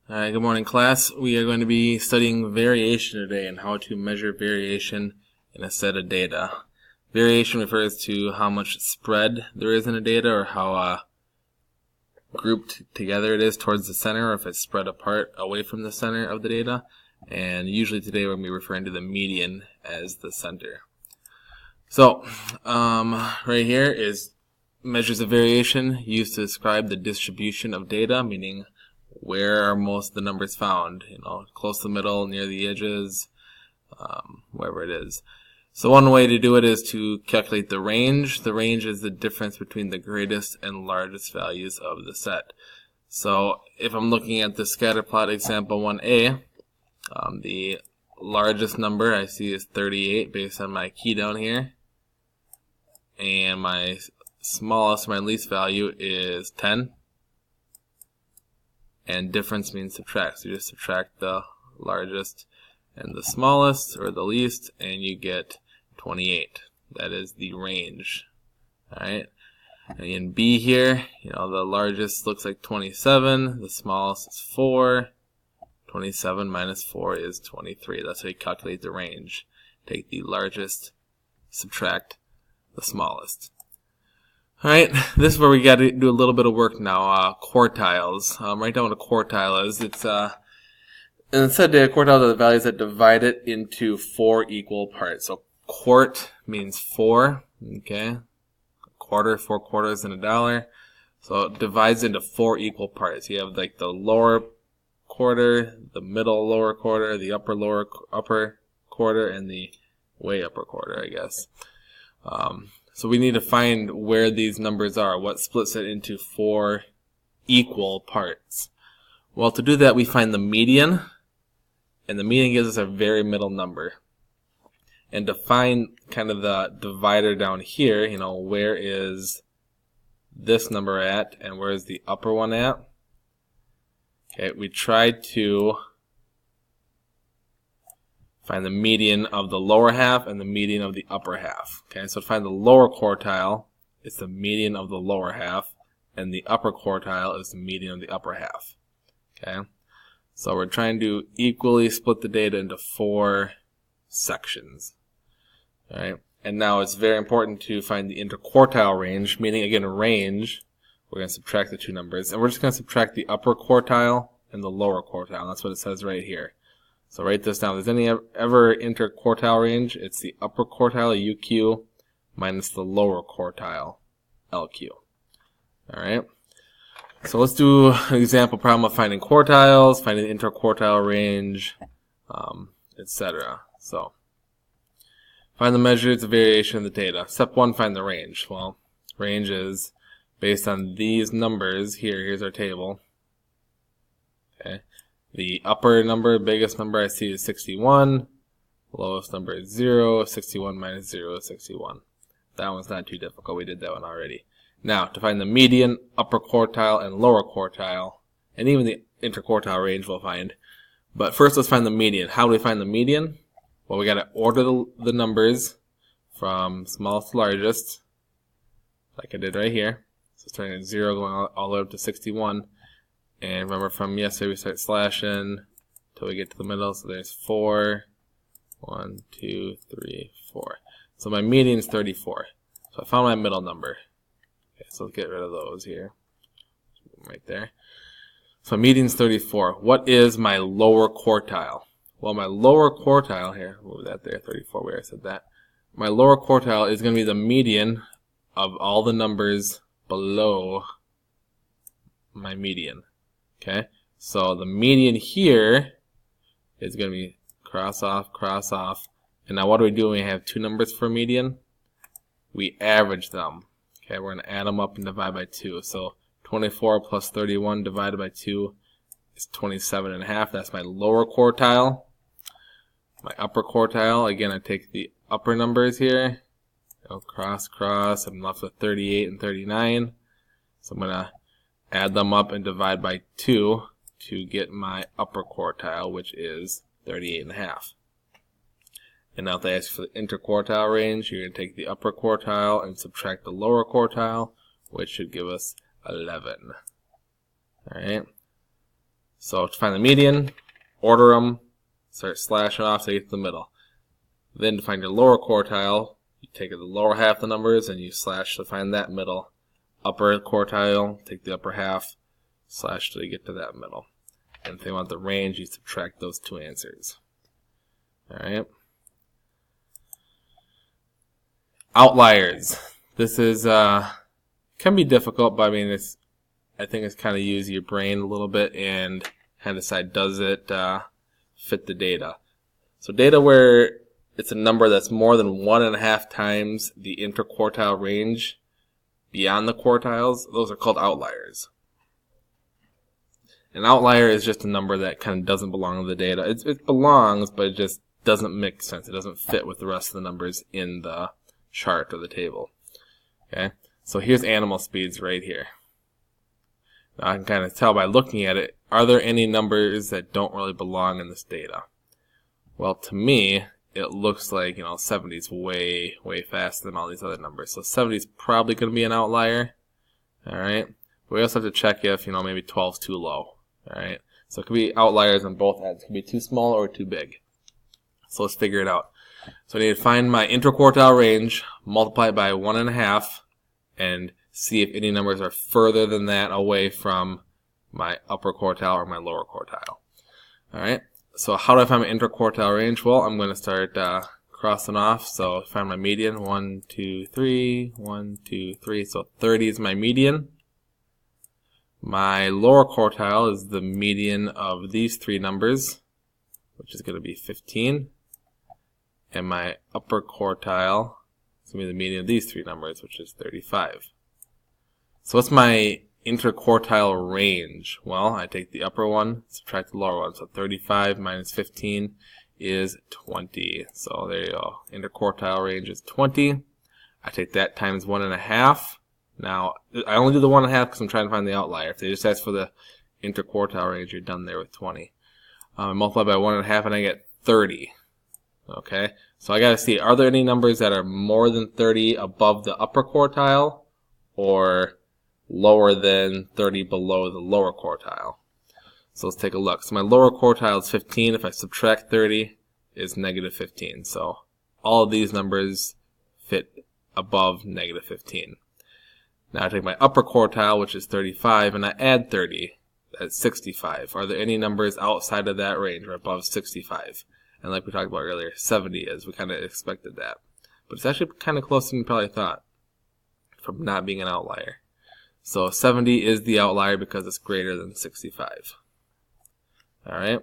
Alright, good morning class. We are going to be studying variation today and how to measure variation in a set of data. Variation refers to how much spread there is in a data or how grouped together it is towards the center or if it's spread apart away from the center of the data. And usually today we're going to be referring to the median as the center. So, right here is measures of variation used to describe the distribution of data, meaning where are most of the numbers found, close to the middle, near the edges, wherever it is. So one way to do it is to calculate the range. The range is the difference between the greatest and largest values of the set. So if I'm looking at the scatter plot example 1a, the largest number I see is 38 based on my key down here. And my smallest, my least value is 10. And difference means subtract. So you just subtract the largest and the smallest, or the least, and you get 28. That is the range. Alright. And in B here, the largest looks like 27, the smallest is 4. 27 minus 4 is 23. That's how you calculate the range. Take the largest, subtract the smallest. Alright, this is where we got to do a little bit of work now. Quartiles. Write down what a quartile is. It's in the set data, quartiles are the values that divide it into 4 equal parts. So quart means 4. Okay, a quarter, 4 quarters, and $1. So it divides into 4 equal parts. You have like the lower quarter, the middle lower quarter, the upper quarter, and the way upper quarter, I guess. So we need to find where these numbers are, what splits it into 4 equal parts. Well, to do that, we find the median, and the median gives us a very middle number. And to find kind of the divider down here, where is this number at, and where is the upper one at? Okay, we tried to find the median of the lower half and the median of the upper half. Okay, so to find the lower quartile, it's the median of the lower half, and the upper quartile is the median of the upper half. Okay, so we're trying to equally split the data into 4 sections. All right, and now it's very important to find the interquartile range, meaning again range. We're going to subtract the two numbers, and we're just going to subtract the upper quartile and the lower quartile. That's what it says right here. So write this down. If there's any ever interquartile range, it's the upper quartile, UQ, minus the lower quartile, LQ. Alright. So let's do an example problem of finding quartiles, finding the interquartile range, etc. So, find the measures of variation of the data. Step 1, find the range. Well, range is based on these numbers here. Here's our table. Okay. The upper number, biggest number I see is 61. Lowest number is 0. 61 minus 0 is 61. That one's not too difficult. We did that one already. Now, to find the median, upper quartile, and lower quartile, and even the interquartile range we'll find. But first, let's find the median. How do we find the median? Well, we got to order the numbers from smallest to largest, like I did right here. So starting at 0 going all the way up to 61. And remember from yesterday we start slashing until we get to the middle. So there's 4. 1, 2, 3, 4. So my median is 34. So I found my middle number. Okay, so let's get rid of those here. Right there. So my median is 34. What is my lower quartile? Well, my lower quartile here, move that there, 34, where I said that. My lower quartile is going to be the median of all the numbers below my median. Okay, so the median here is going to be cross off, and now what do we do when we have two numbers for median? We average them. Okay, we're going to add them up and divide by 2. So 24 plus 31 divided by 2 is 27.5. That's my lower quartile. My upper quartile, again, I take the upper numbers here, cross, I'm left with 38 and 39. So I'm going to add them up and divide by 2 to get my upper quartile, which is 38.5. And now if they ask for the interquartile range, you're going to take the upper quartile and subtract the lower quartile, which should give us 11. Alright. So to find the median, order them, start slashing off so you get to the middle. Then to find your lower quartile, you take the lower half of the numbers and you slash to find that middle. Upper quartile, take the upper half, slash till you get to that middle. And if they want the range, you subtract those two answers. Alright. Outliers. This is can be difficult, but I mean I think it's kind of use your brain a little bit and kind of decide, does it fit the data. So data where it's a number that's more than 1.5 times the interquartile range beyond the quartiles, those are called outliers. An outlier is just a number that kind of doesn't belong to the data. It belongs, but it just doesn't make sense. It doesn't fit with the rest of the numbers in the chart or the table. Okay, so here's animal speeds right here. Now I can kind of tell by looking at it, are there any numbers that don't really belong in this data? Well, to me, it looks like, 70 is way faster than all these other numbers. So 70 is probably going to be an outlier. Alright, but we also have to check if, maybe 12 is too low. Alright, so it could be outliers on both ends. It could be too small or too big. So let's figure it out. So I need to find my interquartile range, multiply it by 1.5, and see if any numbers are further than that away from my upper quartile or my lower quartile. Alright, so how do I find my interquartile range? Well, I'm going to start crossing off. So find my median, 1, 2, 3, 1, 2, 3. So 30 is my median. My lower quartile is the median of these three numbers, which is going to be 15. And my upper quartile is going to be the median of these three numbers, which is 35. So what's my interquartile range? Well, I take the upper one, subtract the lower one. So 35 minus 15 is 20. So there you go. Interquartile range is 20. I take that times 1.5. Now, I only do the 1.5 because I'm trying to find the outlier. If they just ask for the interquartile range, you're done there with 20. I multiply by 1.5 and I get 30. Okay, so I got to see, are there any numbers that are more than 30 above the upper quartile or lower than 30 below the lower quartile? So let's take a look. So my lower quartile is 15. If I subtract 30, is negative 15. So all of these numbers fit above negative 15. Now I take my upper quartile, which is 35, and I add 30. That's 65. Are there any numbers outside of that range or above 65? And like we talked about earlier, 70 is. We kind of expected that. But it's actually kind of closer than you probably thought from not being an outlier. So 70 is the outlier because it's greater than 65. Alright.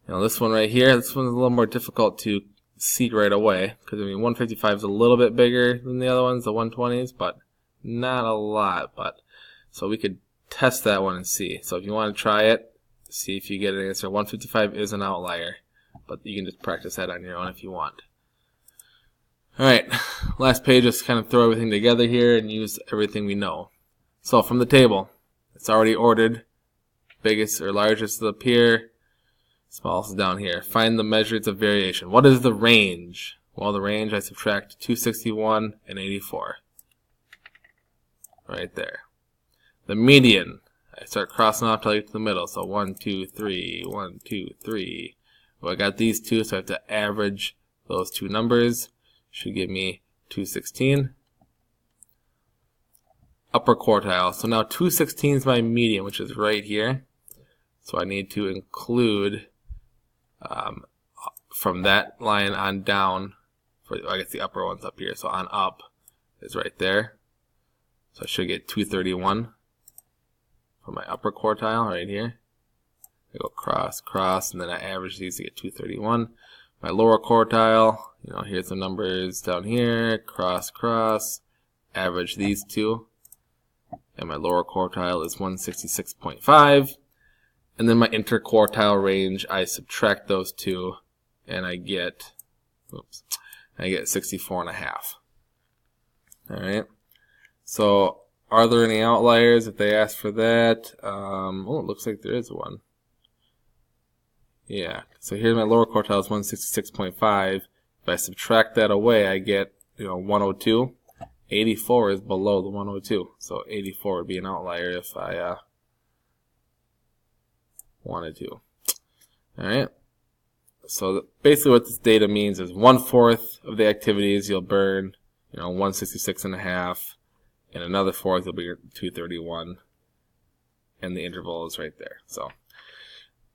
Now this one right here, this one's a little more difficult to see right away. Because 155 is a little bit bigger than the other ones, the 120s, but not a lot. So we could test that one and see. So if you want to try it, see if you get an answer. 155 is an outlier. But you can just practice that on your own if you want. Alright, last page, just kind of throw everything together here and use everything we know. So from the table, it's already ordered. Biggest or largest is up here, smallest is down here. Find the measures of variation. What is the range? Well, the range, I subtract 261 and 84. Right there. The median, I start crossing off till I get to the middle. So 1, 2, 3, 1, 2, 3. Well, I got these two, so I have to average those two numbers. Should give me 216. Upper quartile. So now 216 is my median, which is right here. So I need to include from that line on down, I guess the upper one's up here, so on up is right there. So I should get 231 for my upper quartile right here. I go cross, cross, and then I average these to get 231. My lower quartile, here's the numbers down here, cross, cross, average these two. And my lower quartile is 166.5. And then my interquartile range, I subtract those two, and I get 64.5. Alright. So, are there any outliers if they ask for that? Oh, it looks like there is one. Yeah, so here's my lower quartile is 166.5. If I subtract that away, I get 102. 84 is below the 102, so 84 would be an outlier if I wanted to. Alright, so basically what this data means is 1/4 of the activities you'll burn, 166.5, and another fourth will be 231, and the interval is right there. So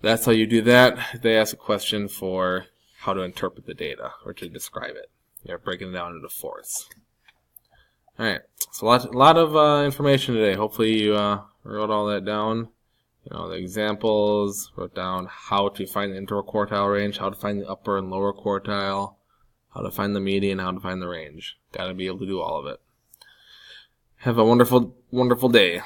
that's how you do that. They ask a question for how to interpret the data or to describe it. You're breaking it down into fourths. Alright, so a lot of information today. Hopefully you wrote all that down. The examples, wrote down how to find the interval quartile range, how to find the upper and lower quartile, how to find the median, how to find the range. Got to be able to do all of it. Have a wonderful, wonderful day.